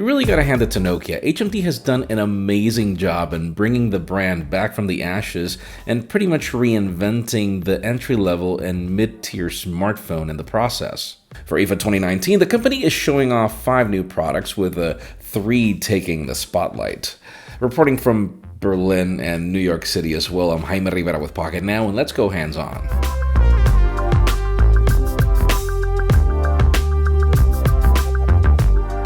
You really gotta hand it to Nokia. HMD has done an amazing job in bringing the brand back from the ashes and pretty much reinventing the entry-level and mid-tier smartphone in the process. For IFA 2019, the company is showing off 5 new products with 3 taking the spotlight. Reporting from Berlin and New York City as well, I'm Jaime Rivera with Pocketnow, and let's go hands-on.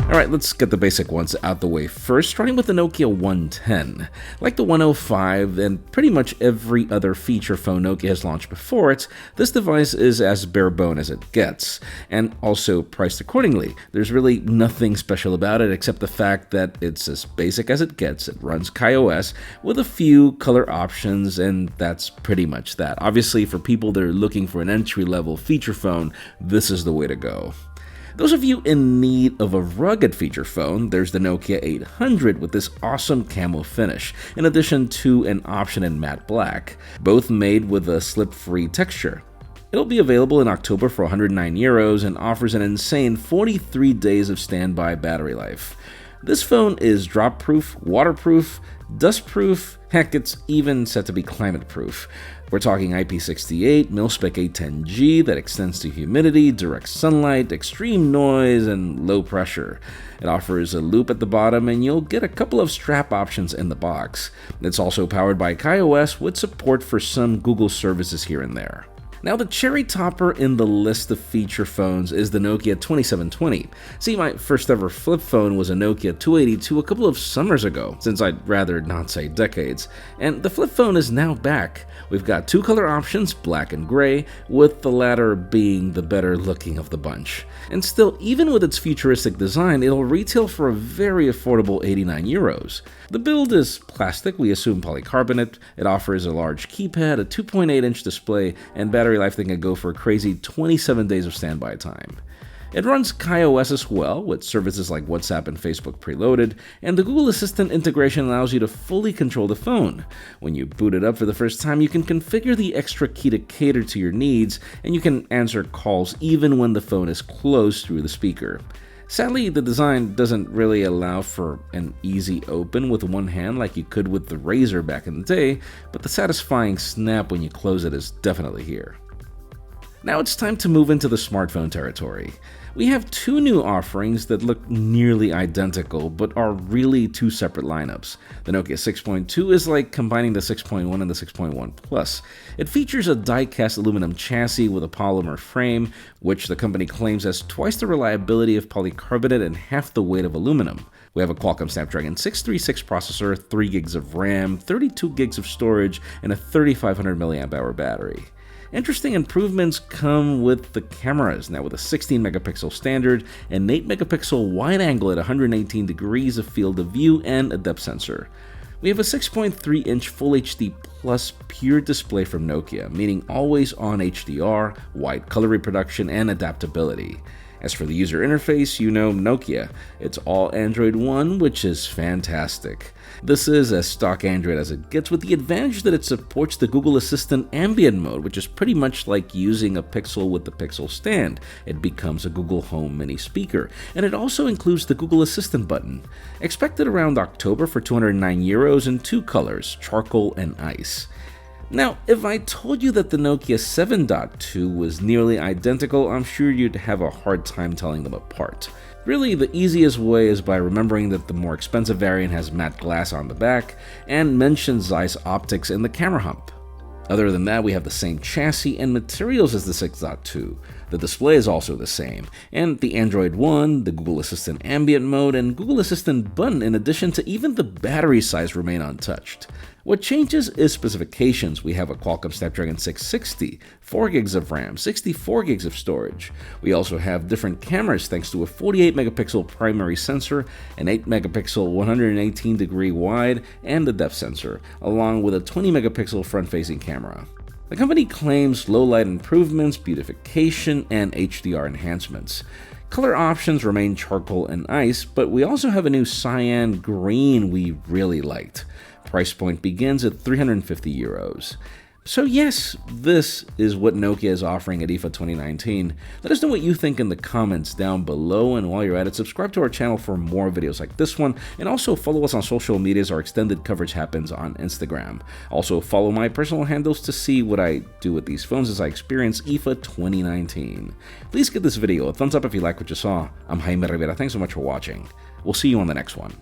Alright, let's get the basic ones out the way first, starting with the Nokia 110. Like the 105 and pretty much every other feature phone Nokia has launched before it, this device is as bare bone as it gets, and also priced accordingly. There's really nothing special about it except the fact that it's as basic as it gets. It runs KaiOS with a few color options, and that's pretty much that. Obviously, for people that are looking for an entry-level feature phone, this is the way to go. Those of you in need of a rugged feature phone, there's the Nokia 800 with this awesome camo finish, in addition to an option in matte black, both made with a slip-free texture. It'll be available in October for €109 and offers an insane 43 days of standby battery life. This phone is drop-proof, waterproof, dust-proof, heck, it's even set to be climate-proof. We're talking IP68, mil-spec A10G that extends to humidity, direct sunlight, extreme noise, and low pressure. It offers a loop at the bottom, and you'll get a couple of strap options in the box. It's also powered by KaiOS with support for some Google services here and there. Now, the cherry topper in the list of feature phones is the Nokia 2720. See, my first ever flip phone was a Nokia 282 a couple of summers ago, since I'd rather not say decades, and the flip phone is now back. We've got 2 color options, black and gray, with the latter being the better looking of the bunch. And still, even with its futuristic design, it'll retail for a very affordable €89. The build is plastic, we assume polycarbonate. It offers a large keypad, a 2.8-inch display, and battery life that can go for a crazy 27 days of standby time. It runs KaiOS as well, with services like WhatsApp and Facebook preloaded, and the Google Assistant integration allows you to fully control the phone. When you boot it up for the first time, you can configure the extra key to cater to your needs, and you can answer calls even when the phone is closed through the speaker. Sadly, the design doesn't really allow for an easy open with one hand like you could with the Razr back in the day, but the satisfying snap when you close it is definitely here. Now it's time to move into the smartphone territory. We have 2 new offerings that look nearly identical, but are really 2 separate lineups. The Nokia 6.2 is like combining the 6.1 and the 6.1 Plus. It features a die-cast aluminum chassis with a polymer frame, which the company claims has twice the reliability of polycarbonate and half the weight of aluminum. We have a Qualcomm Snapdragon 636 processor, 3 gigs of RAM, 32 gigs of storage, and a 3500 mAh battery. Interesting improvements come with the cameras, now with a 16 megapixel standard, an 8 megapixel wide angle at 118 degrees of field of view, and a depth sensor. We have a 6.3-inch Full HD Plus pure display from Nokia, meaning always on HDR, wide color reproduction, and adaptability. As for the user interface, you know Nokia. It's all Android One, which is fantastic. This is as stock Android as it gets, with the advantage that it supports the Google Assistant ambient mode, which is pretty much like using a Pixel with the Pixel stand. It becomes a Google Home mini speaker, and it also includes the Google Assistant button. Expected around October for €209 in 2 colors, charcoal and ice. Now, if I told you that the Nokia 7.2 was nearly identical, I'm sure you'd have a hard time telling them apart. Really, the easiest way is by remembering that the more expensive variant has matte glass on the back and mentions Zeiss optics in the camera hump. Other than that, we have the same chassis and materials as the 6.2. The display is also the same, and the Android One, the Google Assistant ambient mode, and Google Assistant button, in addition to even the battery size, remain untouched. What changes is specifications. We have a Qualcomm Snapdragon 660, 4 gigs of RAM, 64 gigs of storage. We also have different cameras thanks to a 48 megapixel primary sensor, an 8 megapixel 118 degree wide, and the depth sensor, along with a 20 megapixel front-facing camera. The company claims low-light improvements, beautification, and HDR enhancements. Color options remain charcoal and ice, but we also have a new cyan green we really liked. Price point begins at €350. So yes, this is what Nokia is offering at IFA 2019. Let us know what you think in the comments down below, and while you're at it, subscribe to our channel for more videos like this one, and also follow us on social medias. Our extended coverage happens on Instagram. Also follow my personal handles to see what I do with these phones as I experience IFA 2019. Please give this video a thumbs up if you like what you saw. I'm Jaime Rivera. Thanks so much for watching. We'll see you on the next one.